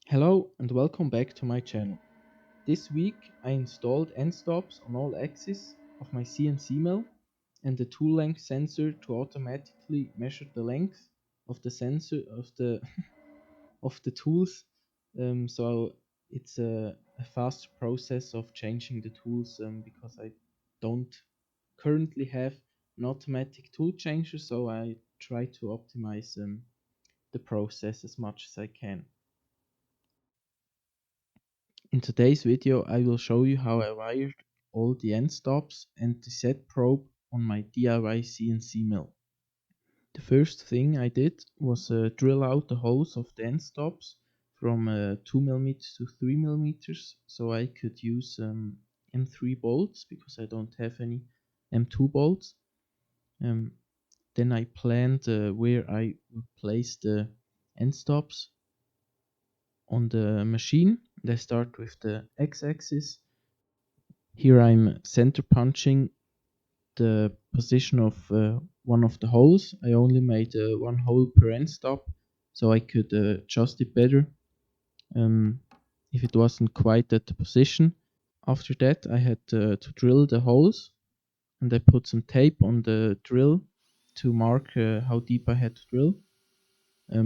Hello and welcome back to my channel. This week I installed Endstops on all axes of my CNC mill and the tool length sensor to automatically measure the length of the sensor of the of the tools. So it's a faster process of changing the tools because I don't currently have an automatic tool changer, so I try to optimize the process as much as I can. In today's video I will show you how I wired all the end stops and the set probe on my DIY CNC mill. The first thing I did was drill out the holes of the end stops from 2 mm to 3 mm so I could use M3 bolts because I don't have any M2 bolts. Then I planned where I would place the end stops on the machine. And I start with the x-axis. Here I'm center punching the position of one of the holes. I only made one hole per end stop so I could adjust it better if it wasn't quite at the position. After that I had to drill the holes, and I put some tape on the drill to mark how deep I had to drill.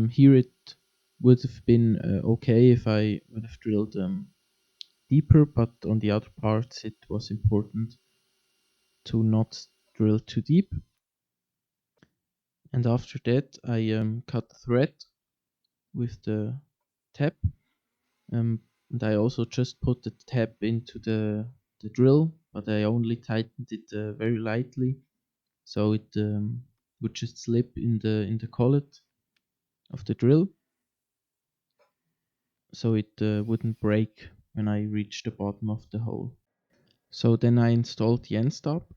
Here it would have been okay if I would have drilled deeper, but on the other parts it was important to not drill too deep. And after that I cut the thread with the tab, and I also just put the tab into the drill, but I only tightened it very lightly so it would just slip in the collet of the drill, so it wouldn't break when I reach the bottom of the hole. So then I installed the end stop,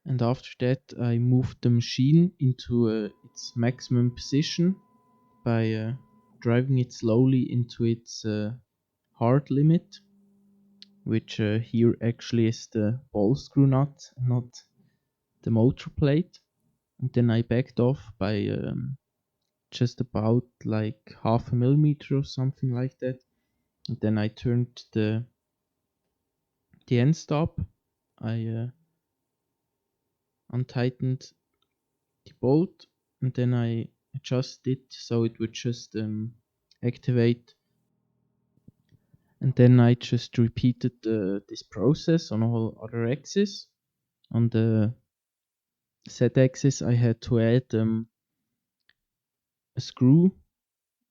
and after that I moved the machine into its maximum position by driving it slowly into its hard limit, which here actually is the ball screw nut, not the motor plate. And then I backed off by just about like 0.5 mm or something like that. And then I turned the end stop. I untightened the bolt, and then I adjusted it so it would just activate. And then I just repeated this process on all other axes. On the Z axis I had to add a screw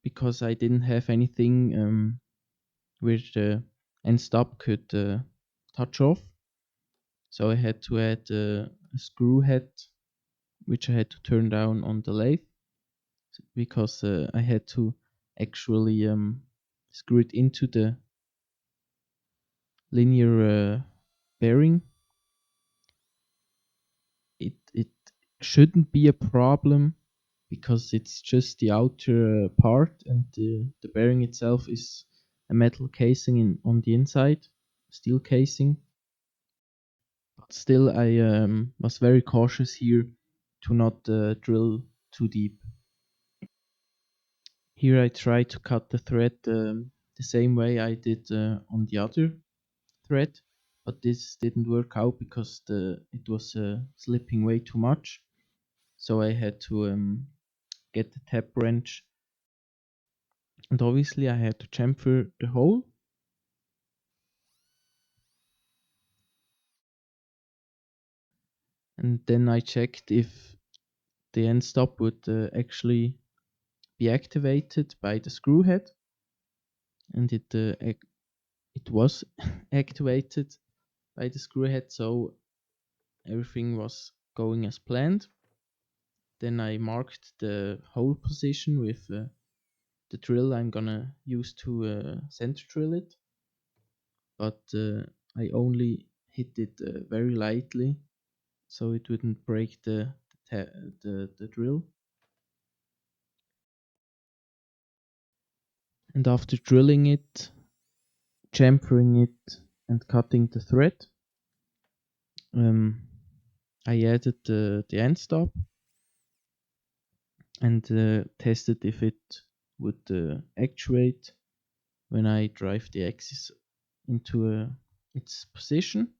because I didn't have anything where the end stop could touch off. So I had to add a screw head, which I had to turn down on the lathe because I had to actually screw it into the linear bearing. It shouldn't be a problem because it's just the outer part, and the bearing itself is a metal casing on the inside, steel casing. But still I was very cautious here to not drill too deep. Here I try to cut the thread the same way I did on the other thread, but this didn't work out because it was slipping way too much. So I had to get the tap wrench, and obviously I had to chamfer the hole. And then I checked if the end stop would actually be activated by the screw head, and it was activated by the screw head, so everything was going as planned. Then I marked the hole position with the drill I'm gonna use to center drill it, but I only hit it very lightly so it wouldn't break the drill. And after drilling it, chamfering it, and cutting the thread, I added the end stop and tested if it would actuate when I drive the axis into its position.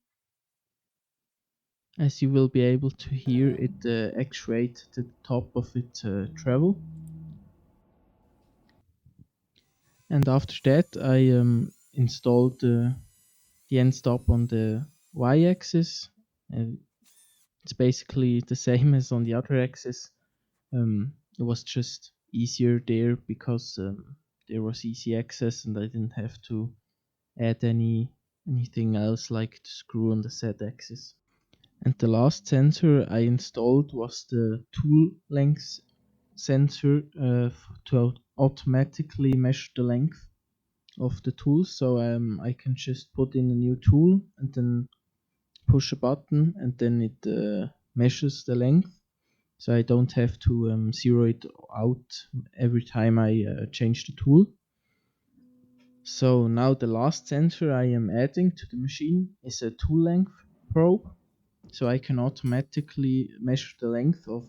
As you will be able to hear, it actuates to the top of its travel. And after that, I installed the end stop on the y-axis. It's basically the same as on the other axis. It was just easier there because there was easy access and I didn't have to add anything else like the screw on the z-axis. And the last sensor I installed was the tool length sensor to automatically measure the length of the tool. So I can just put in a new tool and then push a button and then it measures the length. So I don't have to zero it out every time I change the tool. So now the last sensor I am adding to the machine is a tool length probe. So I can automatically measure the length of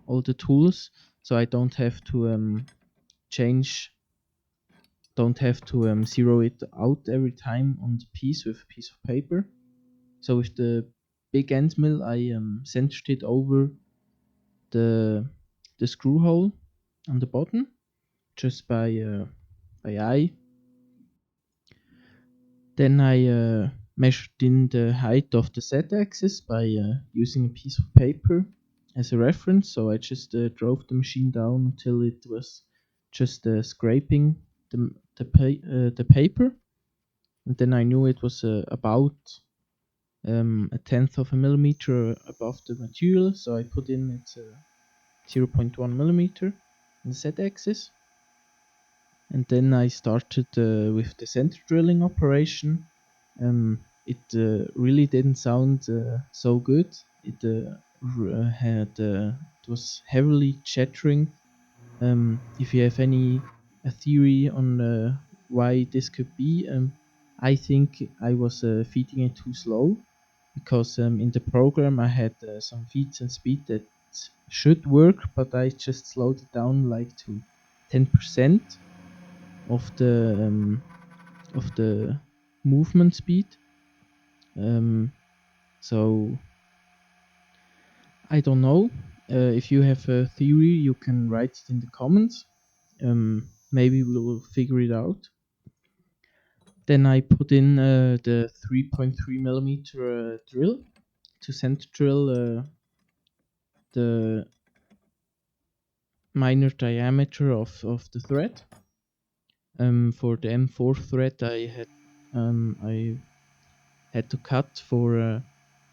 all the tools. So I don't have to zero it out every time on the piece with a piece of paper. So with the big end mill, I centered it over the screw hole on the bottom, just by eye. Then I measured in the height of the z-axis by using a piece of paper as a reference. So I just drove the machine down until it was just scraping the paper, and then I knew it was about a tenth of a millimeter above the material. So I put in it 0.1 millimeter on the z-axis. And then I started with the center drilling operation. It really didn't sound so good. It was heavily chattering. If you have a theory on why this could be, I think I was feeding it too slow, because in the program I had some feeds and speed that should work, but I just slowed it down like to 10% of the movement speed. So I don't know. If you have a theory, you can write it in the comments. Maybe we'll figure it out. Then I put in the 3.3 millimeter drill to center drill the minor diameter of the thread. For the M4 thread, I had to cut for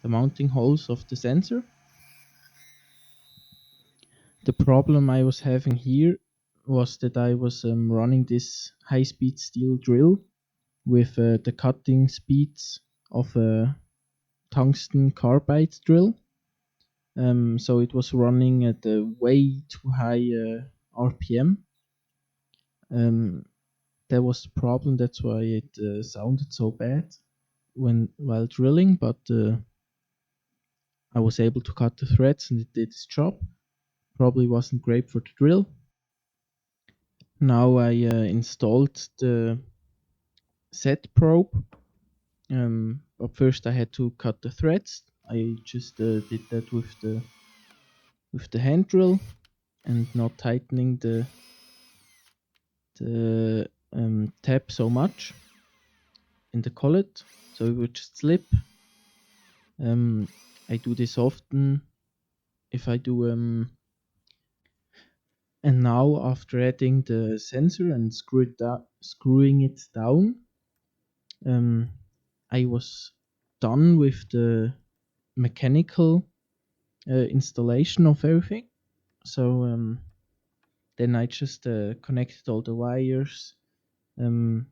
the mounting holes of the sensor. The problem I was having here was that I was running this high-speed steel drill with the cutting speeds of a tungsten carbide drill. So it was running at a way too high RPM. That was the problem. That's why it sounded so bad while drilling. But I was able to cut the threads and it did its job. Probably wasn't great for the drill. Now I installed the Z probe. But first I had to cut the threads. I just did that with the hand drill and not tightening the tab so much in the collet, so it would just slip. I do this often if I do and now after adding the sensor and screwing it down, I was done with the mechanical installation of everything. So then I just connected all the wires, routed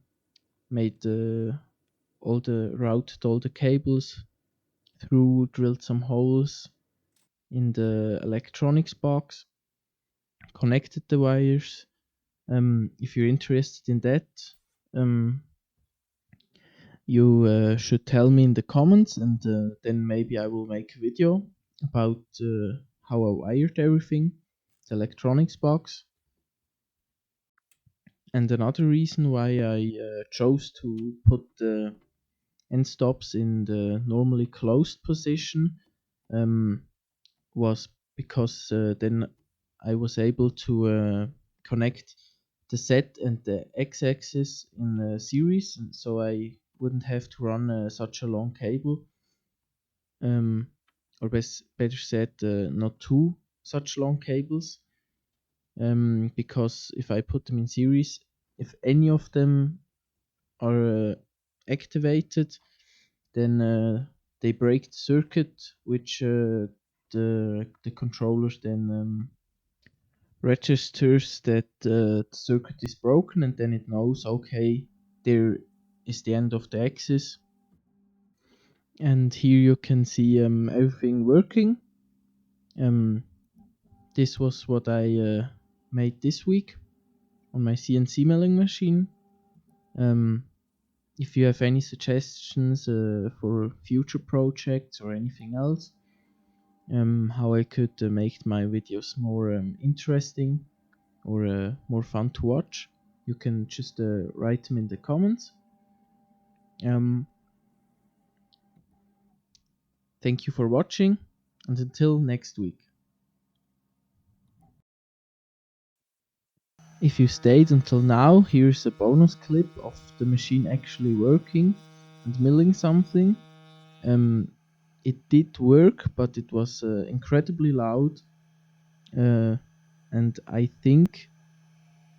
all the cables through, drilled some holes in the electronics box, connected the wires. If you're interested in that, you should tell me in the comments, and then maybe I will make a video about how I wired everything, the electronics box. And another reason why I chose to put the end stops in the normally closed position um, was because then I was able to connect the Z and the X-axis in a series, and so I wouldn't have to run such a long cable, or better said, not two such long cables, because if I put them in series, if any of them are activated, then they break the circuit, which the controllers then registers that the circuit is broken, and then it knows, okay, there is the end of the axis. And here you can see everything working. This was what I made this week on my CNC milling machine. If you have any suggestions for future projects or anything else, how I could make my videos more interesting or more fun to watch, you can just write them in the comments. Thank you for watching, and until next week. If you stayed until now, here's a bonus clip of the machine actually working and milling something. It did work, but it was incredibly loud, and I think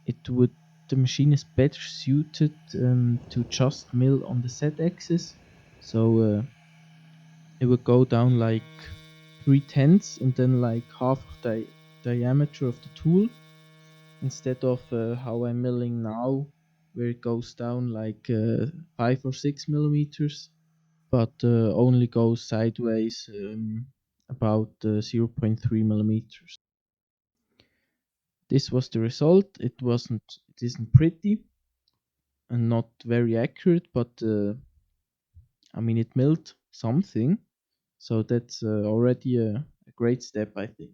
the machine is better suited to just mill on the Z-axis, so it would go down like 3/10 and then like half of the diameter of the tool, instead of how I'm milling now, where it goes down like 5 or 6 millimeters, but only goes sideways about 0.3 millimeters. This was the result. It isn't pretty and not very accurate, but I mean, it milled something, so that's already a great step, I think.